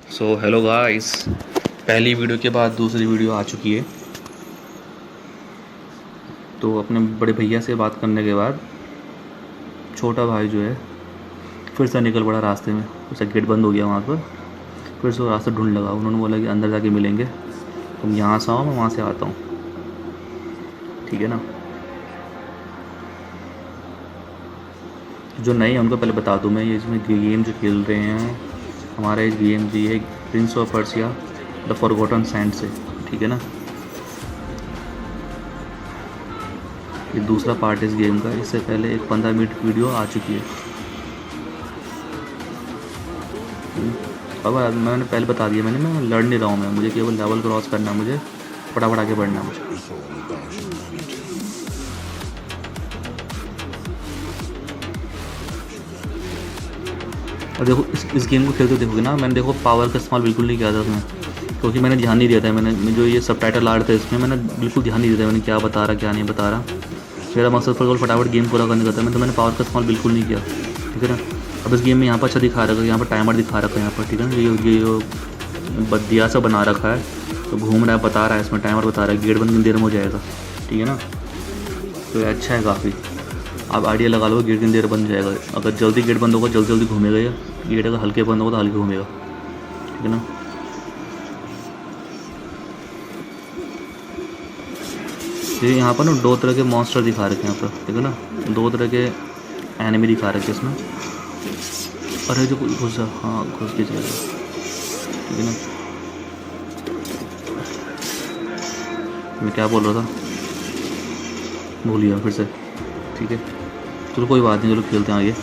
So hello guys, पहली video के बाद दूसरी वीडियो आ चुकी है। तो अपने बड़े भैया से बात करने के बाद छोटा भाई जो है फिर से निकल पड़ा रास्ते में। उसका गेट बंद हो गया वहाँ पर। फिर से वो रास्ता ढूंढ लगा। उन्होंने बोला कि अंदर जाके मिलेंगे, तुम यहाँ से आओ, मैं वहाँ से आता हूँ, ठीक है ना। जो नए हैं उनको पहले बता दूँ मैं, ये इसमें गेम जो खेल रहे हैं, हमारा ये गेम जी है Prince of Persia the forgotten sand से, ठीक है ना। ये दूसरा पार्ट इस गेम का। इससे पहले एक 15 मिनट वीडियो आ चुकी है। अब मैंने पहले बता दिया, मैं लड़ नहीं रहा हूँ, मैं मुझे केवल लेवल क्रॉस करना है, मुझे फटाफट आगे बढ़ना है मुझे। और देखो इस गेम को खेलते देखोगे ना, मैंने देखो पावर का इस्तेमाल बिल्कुल नहीं किया था उसमें, क्योंकि मैंने ध्यान नहीं दिया था। मैंने जो ये सब टाइटल आर्ट था इसमें, मैंने बिल्कुल ध्यान नहीं दिया था मैंने क्या बता रहा क्या नहीं बता रहा। मेरा मकसद पर फटाफट गेम पूरा करने का था। मैंने पावर का इस्तेमाल बिल्कुल नहीं किया, ठीक है ना। अब इस गेम में यहाँ पर अच्छा दिखा रखा है, यहाँ पर टाइमर दिखा रखा है यहाँ पर, ठीक है ना। ये बदिया सा बना रखा है, तो घूम रहा है, बता रहा है इसमें, टाइमर बता रहा है गेट बंद कितनी देर में हो जाएगा, ठीक है ना। तो ये अच्छा है काफ़ी। आप आइडिया लगा लो गेट कितनी देर बंद हो जाएगा। अगर जल्दी गेट बंद होगा जल्दी जल्दी घूमेगा, या गेट अगर हल्के बंद होगा तो हल्के घूमेगा, ठीक है ना। ये यहाँ पर ना 2 तरह के मॉन्स्टर दिखा रखे हैं यहाँ पर, ठीक है ना। 2 तरह के एनिमी दिखा रखे हैं इसमें। अरे जो घुस, हाँ घुस के जाएगा, ठीक है ना। मैं क्या बोल रहा था भूल गया फिर से, ठीक है। चलो कोई बात नहीं, चलो खेलते हैं आगे।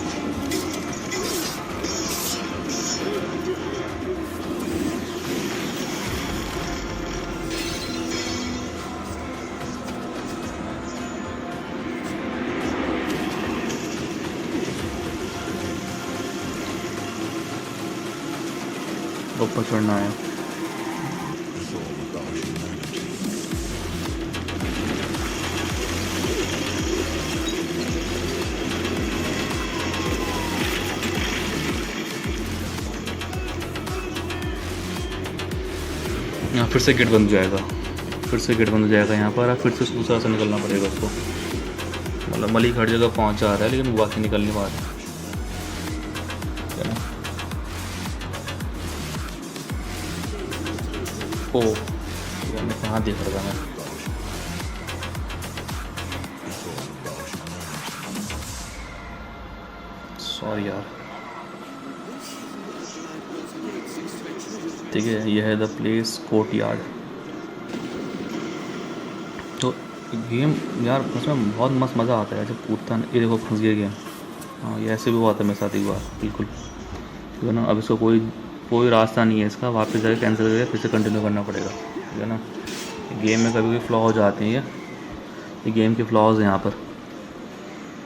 ऊपर चढ़ना है। यहाँ फिर से गेट बंद हो जाएगा, फिर से गेट बंद हो जाएगा यहाँ पर। फिर से दूसरा से निकलना पड़ेगा उसको। मतलब मलिक हर जगह पहुँचा रहा है लेकिन बाकी निकल नहीं पा रहा है ना। ओ मैं कहाँ देख रहा था मैं। सॉरी यार, ठीक है। यह है द प्लेस कोर्टयार्ड। तो गेम यार उसमें बहुत मस्त मज़ा आता है जब कूदता है। ये देखो फंस गया गेम। हाँ ये ऐसे भी हुआ था मेरे साथ एक बार, बिल्कुल, ठीक है ना। अब इसको कोई रास्ता नहीं है इसका, वापस जाकर कैंसिल करके फिर से कंटिन्यू करना पड़ेगा, ठीक है ना। गेम में कभी भी फ्लॉ हो जाते हैं, ये गेम के फ्लॉज हैं यहाँ पर,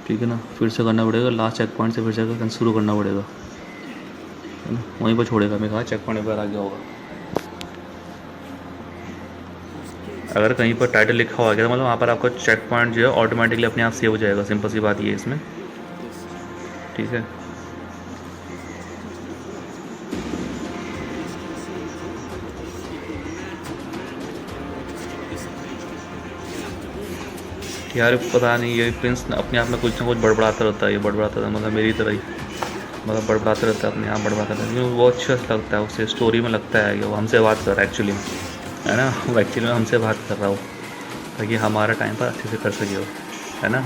ठीक है ना। फिर से करना पड़ेगा, लास्ट चेक पॉइंट से फिर से शुरू करना पड़ेगा, है ना। वहीं पर छोड़ेगा, मैं कहा चेक पॉइंट पर आ गया होगा। अगर कहीं पर टाइटल लिखा हुआ गया तो मतलब वहाँ पर आपका चेक पॉइंट जो है ऑटोमेटिकली अपने आप सेव हो जाएगा। सिंपल सी बात ये है इसमें, ठीक है। यार पता नहीं ये प्रिंस अपने आप में कुछ ना कुछ बड़बड़ाता रहता है, ये बड़बड़ाता रहता है, मतलब मेरी तरह ही, मतलब बड़बड़ाता रहता है अपने आप, बड़बड़ाता रहता है। लेकिन वो अच्छा लगता है, उससे स्टोरी में लगता है कि वो हमसे बात कर रहा है एक्चुअली में, है ना। वो एक्चुअली में हमसे बात कर रहा हो ताकि हमारा टाइम पर अच्छे से कर सके हो, है ना।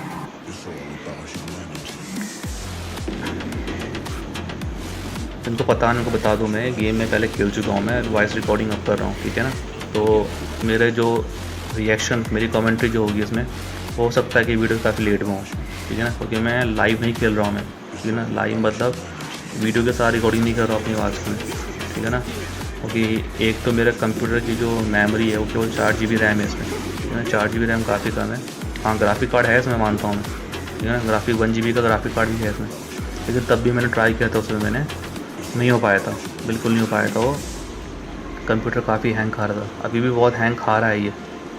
जिनको पता नहीं उनको बता दूँ, मैं गेम में पहले खेल चुका हूँ, मैं वॉइस रिकॉर्डिंग अब कर रहा हूँ, ठीक है ना। तो मेरे जो रिएक्शन, मेरी कमेंट्री जो होगी इसमें, हो सकता है कि वीडियो काफ़ी लेट में हो, ठीक है ना, क्योंकि मैं लाइव नहीं खेल रहा हूँ मैं, ठीक है ना। लाइव मतलब वीडियो के साथ रिकॉर्डिंग नहीं कर रहा हूँ अपनी आवाज़ में, ठीक है ना। क्योंकि एक तो मेरे कंप्यूटर की जो मेमोरी है वो केवल 4 GB रैम है इसमें, ठीक है ना। 4 GB रैम काफ़ी कम है। हाँ ग्राफिक कार्ड है इसमें, मानता हूँ मैं, ठीक है ना। 1 GB का ग्राफिक कार्ड भी है इसमें, लेकिन तब भी मैंने ट्राई किया था उसमें, मैंने नहीं हो पाया था, बिल्कुल नहीं हो पाया था। वो कंप्यूटर काफ़ी हैंग खा रहा था, अभी भी बहुत हैंग खा रहा है ये,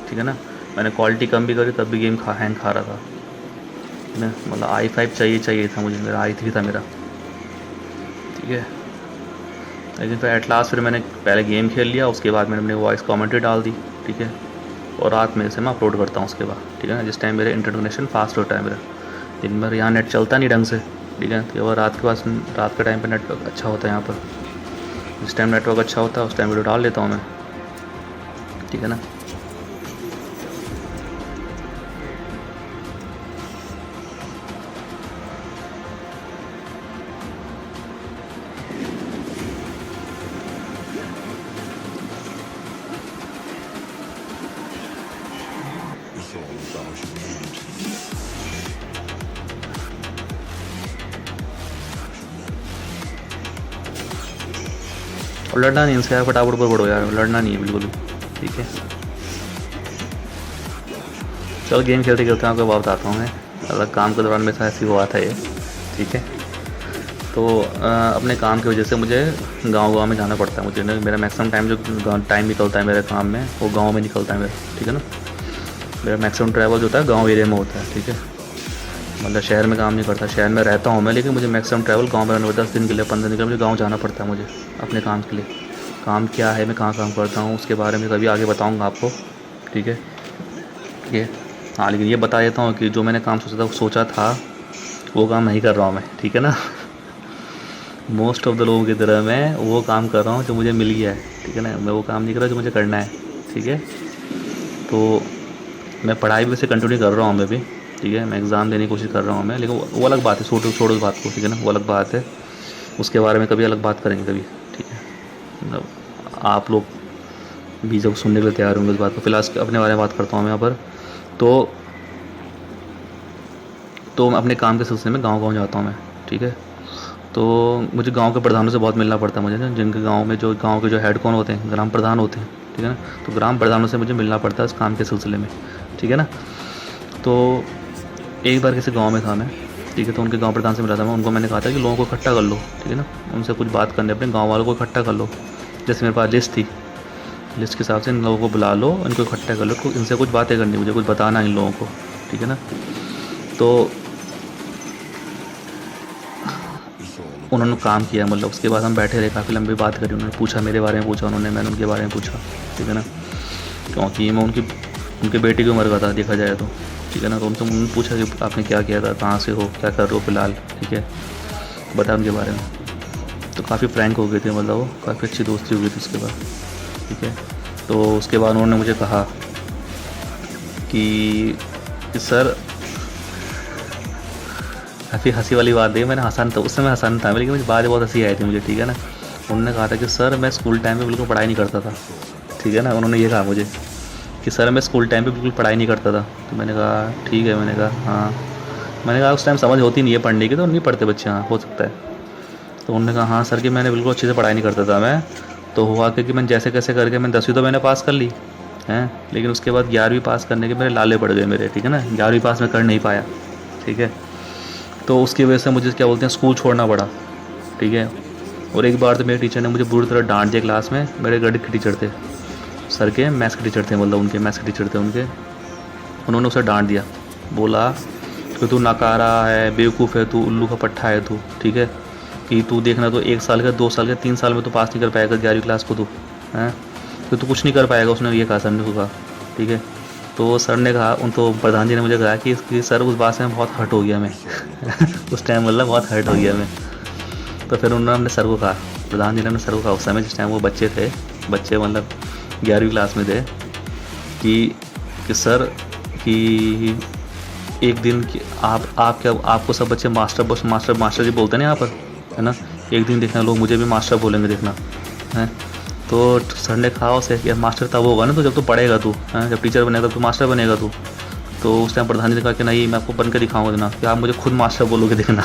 ठीक है ना। मैंने क्वालिटी कम भी करी तब भी गेम हैंग खा रहा था, ठीक है। मतलब i5 चाहिए था मुझे, मेरा i3 था मेरा, ठीक है। लेकिन फिर एट लास्ट फिर मैंने पहले गेम खेल लिया, उसके बाद मैंने अपनी वॉइस कमेंट्री डाल दी, ठीक है। और रात में इसे मैं अपलोड करता हूँ उसके बाद, ठीक है ना, जिस टाइम मेरे इंटरनेट कनेक्शन फास्ट होता है मेरा। दिन भर यहाँ नेट चलता नहीं ढंग से, ठीक है। तो रात के पास रात के टाइम पर नेटवर्क अच्छा होता है यहाँ पर, जिस टाइम नेटवर्क अच्छा होता है उस टाइम वीडियो डाल लेता हूँ मैं, ठीक है ना। और लड़ना नहीं इनसे यार, फटाफट ऊपर बढ़ो यार, लड़ना नहीं है बिल्कुल भी, ठीक है। चलो गेम खेलते खेलते आपको बात बताता हूँ मैं, अलग काम के दौरान मेरे साथ ऐसी हुआ था ये, ठीक है। तो अपने काम की वजह से मुझे गांव में जाना पड़ता है मुझे ना, मेरा मैक्सिमम टाइम जो टाइम निकलता है मेरे काम में वो गांव में निकलता है मेरा, ठीक है ना। मेरा मैक्सिमम ट्रैवल जो होता है गांव एरिया में होता है, ठीक है। मतलब शहर में काम नहीं करता, शहर में रहता हूँ मैं, लेकिन मुझे मैक्सिमम ट्रैवल गांव में रहने 10 दिन के लिए 15 दिन के लिए मुझे गाँव जाना पड़ता है मुझे अपने काम के लिए। काम क्या है, मैं कहाँ काम करता हूँ, उसके बारे में कभी आगे बताऊँगा आपको, ठीक है। ये हाँ, लेकिन ये बता देता हूँ कि जो मैंने काम सोचा था वो काम नहीं कर रहा हूँ मैं, ठीक है ना। मोस्ट ऑफ द लोगों की तरह मैं वो काम कर रहा हूँ जो मुझे मिल गया है, ठीक है ना। मैं वो काम नहीं कर रहा जो मुझे करना है, ठीक है। तो मैं पढ़ाई भी वैसे कंटिन्यू कर रहा हूँ मैं भी, ठीक है। मैं एग्ज़ाम देने की कोशिश कर रहा हूँ मैं, लेकिन वो अलग बात है, छोड़ो उस बात को, ठीक है ना, वो अलग बात है, उसके बारे में कभी अलग बात करेंगे कभी, ठीक है। मतलब आप लोग भी जब सुनने के लिए तैयार होंगे उस बात को। फिलहाल अपने बारे में बात करता हूँ मैं यहाँ पर। तो मैं अपने काम के सिलसिले में गाँव जाता हूँ मैं, ठीक है। तो मुझे गांव के प्रधानों से बहुत मिलना पड़ता है मुझे ना, जिनके गांव में जो गांव के जो हेड कौन होते हैं, ग्राम प्रधान होते हैं, ठीक है ना। तो ग्राम प्रधानों से मुझे मिलना पड़ता है इस काम के सिलसिले में, ठीक है ना। तो एक बार किसी गांव में था मैं, ठीक है। तो उनके गांव प्रधान से मिला था मैं, उनको मैंने कहा था कि लोगों को इकट्ठा कर लो, ठीक है ना, उनसे कुछ बात करने, अपने गाँव वालों को इकट्ठा कर लो। जैसे मेरे पास लिस्ट थी, लिस्ट के हिसाब से इन लोगों को बुला लो, इनको इकट्ठा कर लो, इनसे कुछ बातें करनी, मुझे कुछ बताना इन लोगों को, ठीक है ना। तो उन्होंने काम किया, मतलब उसके बाद हम बैठे रहे, काफ़ी लंबी बात करी, उन्होंने पूछा मेरे बारे में पूछा, मैंने उनके बारे में पूछा, ठीक है ना। क्योंकि मैं उनके बेटे की उम्र का था देखा जाए तो, ठीक है ना। तो उन्होंने पूछा कि आपने क्या किया था, कहाँ से हो, क्या कर रहे हो फिलहाल, ठीक है, बता उनके बारे में। तो काफ़ी फ्रैंक हो गए थे, मतलब वो काफ़ी अच्छी दोस्ती हो गई थी उसके बाद, ठीक है। तो उसके बाद उन्होंने मुझे कहा कि सर, काफ़ी हंसी वाली बात है, मैंने हंसा तो उस समय हंसा था, लेकिन मुझे बाद में बहुत हंसी आई थी मुझे, ठीक है ना। उन्होंने कहा था कि सर मैं स्कूल टाइम में बिल्कुल पढ़ाई नहीं करता था, ठीक है ना। उन्होंने ये कहा मुझे कि सर मैं स्कूल टाइम पे बिल्कुल पढ़ाई नहीं करता था। तो मैंने कहा ठीक है, मैंने कहा हाँ, मैंने कहा उस टाइम समझ होती नहीं है पढ़ने की, तो नहीं पढ़ते बच्चे, हाँ हो सकता है। तो उन्होंने कहा हाँ सर कि मैंने बिल्कुल अच्छे से पढ़ाई नहीं करता था मैं। तो हुआ कि मैंने जैसे कैसे करके मैंने 10वीं तो मैंने पास कर ली हैं, लेकिन उसके बाद 11वीं पास करने के मेरे लाले पड़ गए मेरे, ठीक है ना। 11वीं पास मैं कर नहीं पाया, ठीक है। तो उसकी वजह से मुझे क्या बोलते हैं स्कूल छोड़ना पड़ा, ठीक है। और एक बार तो मेरे टीचर ने मुझे बुरी तरह डांट दिया क्लास में, मेरे गणित के टीचर थे, सर के मैथ्स के टीचर थे, मतलब उनके मैथ्स के टीचर थे उनके। उन्होंने उसे डांट दिया, बोला कि तू नकारा है, बेवकूफ़ है तू, उल्लू का पट्टा है तू, ठीक है, कि तू देखना तो 1 साल का 2 साल का 3 साल में तो पास नहीं कर पाएगा 11वीं क्लास को तू, हैं तो तू कुछ नहीं कर पाएगा। उसने ये कहा, सर ने कहा, ठीक है। तो सर ने कहा, उन तो प्रधान जी ने मुझे कहा कि सर उस बात से मैं बहुत हर्ट हो गया मैं उस टाइम मतलब बहुत हर्ट हो गया मैं। तो फिर उन्होंने सर को कहा, प्रधान जी ने सर को कहा उस समय, जिस टाइम वो बच्चे मतलब 11वीं क्लास में थे, कि सर कि एक दिन कि आपको सब बच्चे मास्टर जी बोलते हैं ना यहाँ पर, है ना। एक दिन देखना लोग मुझे भी मास्टर बोलेंगे, देखना है। तो सर ने कहा उसे कि मास्टर तब होगा ना तो जब तू पढ़ेगा तू, जब टीचर बनेगा तब तू मास्टर बनेगा तू। तो उस टाइम प्रधान जी ने कहा कि नहीं, मैं आपको बन के दिखाऊंगा देना, कि आप मुझे खुद मास्टर बोलोगे देखना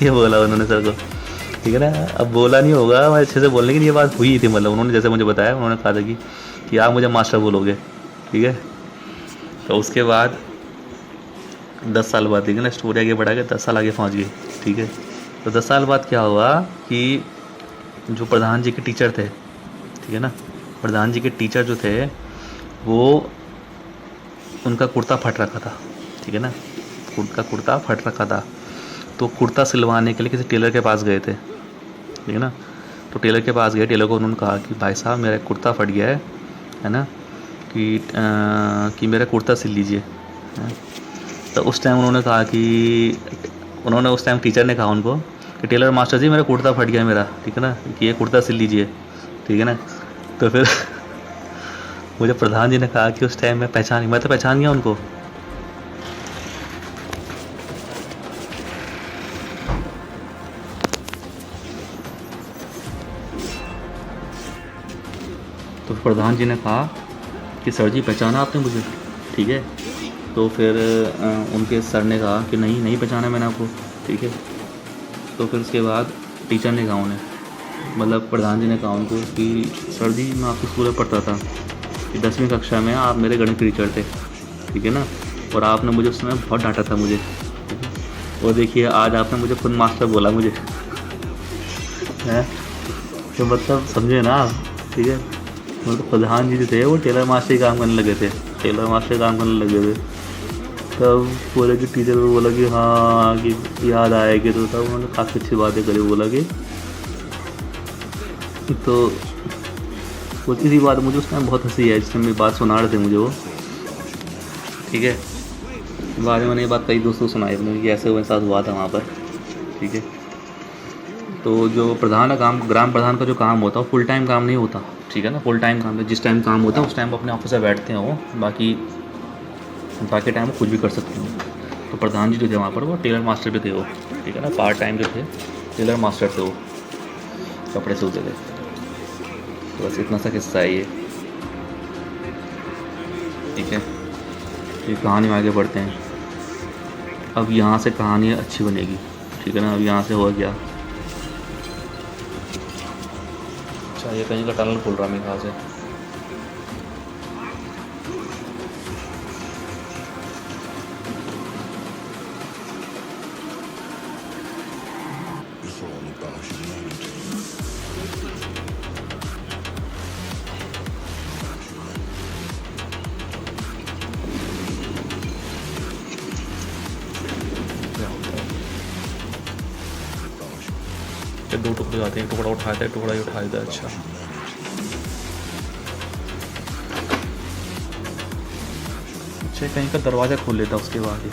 ये बोला उन्होंने सर को, ठीक है ना। अब बोला नहीं होगा मैं अच्छे से बोलने की, ये बात हुई थी, मतलब उन्होंने जैसे मुझे बताया, उन्होंने कहा था कि आप मुझे मास्टर बोलोगे, ठीक है। तो उसके बाद 10 साल बाद, ठीक है ना, स्टोरी आगे बढ़ा के 10 साल आगे पहुँच गई, ठीक है। तो 10 साल बाद क्या हुआ कि जो प्रधान जी के टीचर थे, ठीक है ना, प्रधान जी के टीचर जो थे वो, उनका कुर्ता फट रखा था, ठीक है ना, उनका कुर्ता फट रखा था। तो कुर्ता सिलवाने के लिए किसी टेलर के पास गए थे, ठीक है ना। तो टेलर के पास गए, टेलर को उन्होंने कहा कि भाई साहब मेरा कुर्ता फट गया है ना, कि मेरा कुर्ता सिल लीजिए। तो उस टाइम उन्होंने कहा कि उस टाइम टीचर ने कहा उनको कि टेलर मास्टर जी मेरा कुर्ता फट गया मेरा, ठीक है ना, कि ये कुर्ता सिल लीजिए, ठीक है ना। तो फिर मुझे प्रधान जी ने कहा कि उस टाइम मैं तो पहचान गया उनको। तो प्रधान जी ने कहा कि सर जी पहचाना आपने मुझे, ठीक है। तो फिर उनके सर ने कहा कि नहीं पहचाना मैंने आपको, ठीक है। तो फिर उसके बाद टीचर ने कहा उन्हें, मतलब प्रधान जी ने कहा उनको कि सर जी मैं आपके स्कूल में पढ़ता था कि 10वीं कक्षा में आप मेरे गणित टीचर थे, ठीक है ना, और आपने मुझे उस समय बहुत डांटा था मुझे, ठीक है। और देखिए आज आपने मुझे खुद मास्टर बोला मुझे है, तो मतलब समझे ना आप, ठीक है। मतलब प्रधान जी जो थे वो टेलर मास्टर ही काम करने लगे थे, टेलर मास्टर काम करने लगे थे। तब बोले कि टीचर को बोला कि हाँ कि याद आएगी, तो तब उन्होंने काफ़ी अच्छी बातें करी, बोला कि तो वो इसी बात मुझे उस टाइम बहुत हंसी है जिस टाइम मेरी बात सुना रहे थे मुझे वो, ठीक है। बाद में मैंने ये बात कई दोस्तों को सुनाई अपने कि ऐसे मेरे साथ हुआ था वहाँ पर, ठीक है। तो जो प्रधान का काम, ग्राम प्रधान का जो काम होता है वो फुल टाइम काम नहीं होता, ठीक है ना। फुल टाइम काम है, जिस टाइम काम होता है उस टाइम वो अपने ऑफिस में बैठते हैं वो, बाकी टाइम वो कुछ भी कर सकते हैं। तो प्रधान जी जो थे वहाँ पर वो टेलर मास्टर भी थे वो, ठीक है ना, पार्ट टाइम जो थे टेलर मास्टर थे वो, कपड़े सिलते थे। तो बस इतना सा किस्सा है ये, ठीक है। ये कहानी में आगे बढ़ते हैं। अब यहाँ से कहानी अच्छी बनेगी, ठीक है ना। अब यहाँ से हो गया, अच्छा ये कहीं का टनल खुल रहा है मेरे ख्याल से। दो टुकड़े जाते हैं, टुकड़ा उठाया था, टुकड़ा ही उठाया था। अच्छा अच्छा कहीं का दरवाज़ा खोल लेता उसके बाद ही।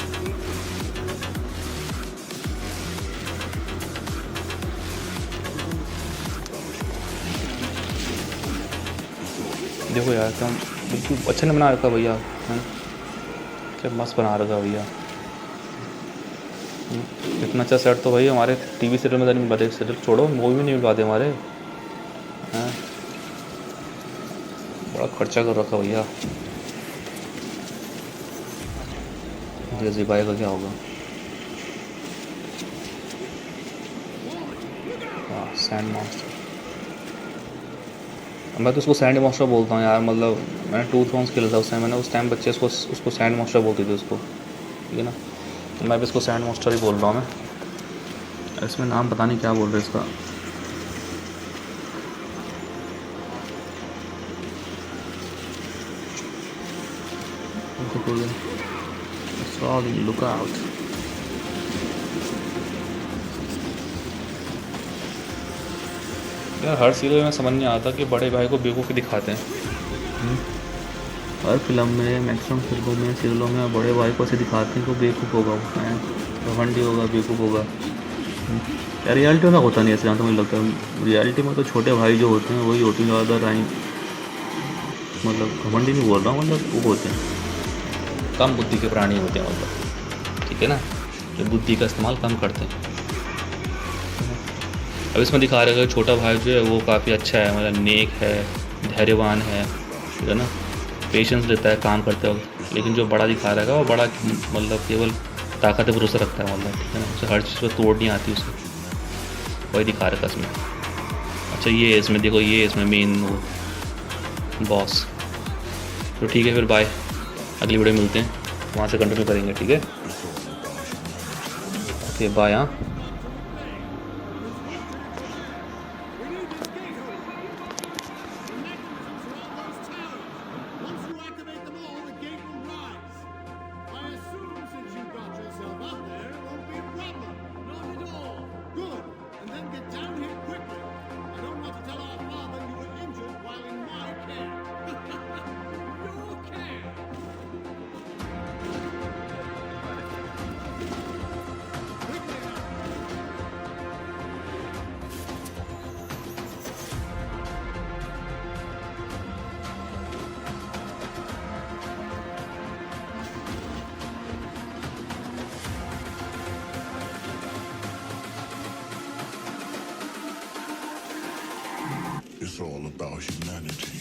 देखो यार क्या बिल्कुल अच्छा नहीं बना रखा भैया, है क्या मस्त बना रखा भैया। इतना अच्छा सेट तो भाई हमारे टीवी सीरियल में तो नहीं मिल पाते, सीरियल छोड़ो मूवी भी नहीं मिल पाते हमारे, हैं। बड़ा खर्चा कर रखा भैया। भाई का क्या होगा, हाँ सैंड मॉन्स्टर। मैं तो उसको सैंड मॉन्स्टर बोलता हूँ यार, मतलब मैंने 2 Thrones खेला था उस टाइम, मैंने उस टाइम बच्चे उसको सैंड मॉन्स्टर बोलते थे उसको, ठीक है ना। तो मैं भी इसको सैंड मॉन्स्टर ही बोल रहा हूँ मैं, इसमें नाम पता नहीं क्या बोल रहे इसका। Look out. यार हर सीरियल में समझ नहीं आता कि बड़े भाई को बेवकूफ़ी दिखाते हैं। हर फिल्म में, मैक्सिमम फिल्मों में, सीरियलों में बड़े भाई को ऐसे दिखाते हैं कि बेवकूफ़ होगा, घमंडी होगा, बेवकूफ़ होगा। यार रियलिटी में होता नहीं ऐसे, जहाँ तो मुझे लगता है रियलिटी में तो छोटे भाई जो होते हैं वही होती हैं ज़्यादा टाइम, मतलब घमंडी नहीं बोल रहा हूँ, मतलब वो होते हैं कम बुद्धि के प्राणी होते हैं, मतलब ठीक है ना, जो बुद्धि का इस्तेमाल कम करते हैं। अब इसमें दिखा रहा है कि छोटा भाई जो है वो काफ़ी अच्छा है, मतलब नेक है, धैर्यवान है, ठीक है ना, पेशेंस देता है काम करते वक्त। लेकिन जो बड़ा दिखा रहा है वो बड़ा मतलब केवल ताकत पे भरोसा रखता है, मतलब ठीक है ना, उसे हर चीज़ पर तोड़ नहीं आती उसे, वही दिखा रखा इसमें। अच्छा ये इसमें देखो, ये इसमें मेन वो बॉस। तो ठीक है फिर बाय, अगली वीडियो मिलते हैं, वहाँ से कंटिन्यू करेंगे, ठीक है। Okay bye. हाँ Good. And then get down here quickly. It's all about humanity.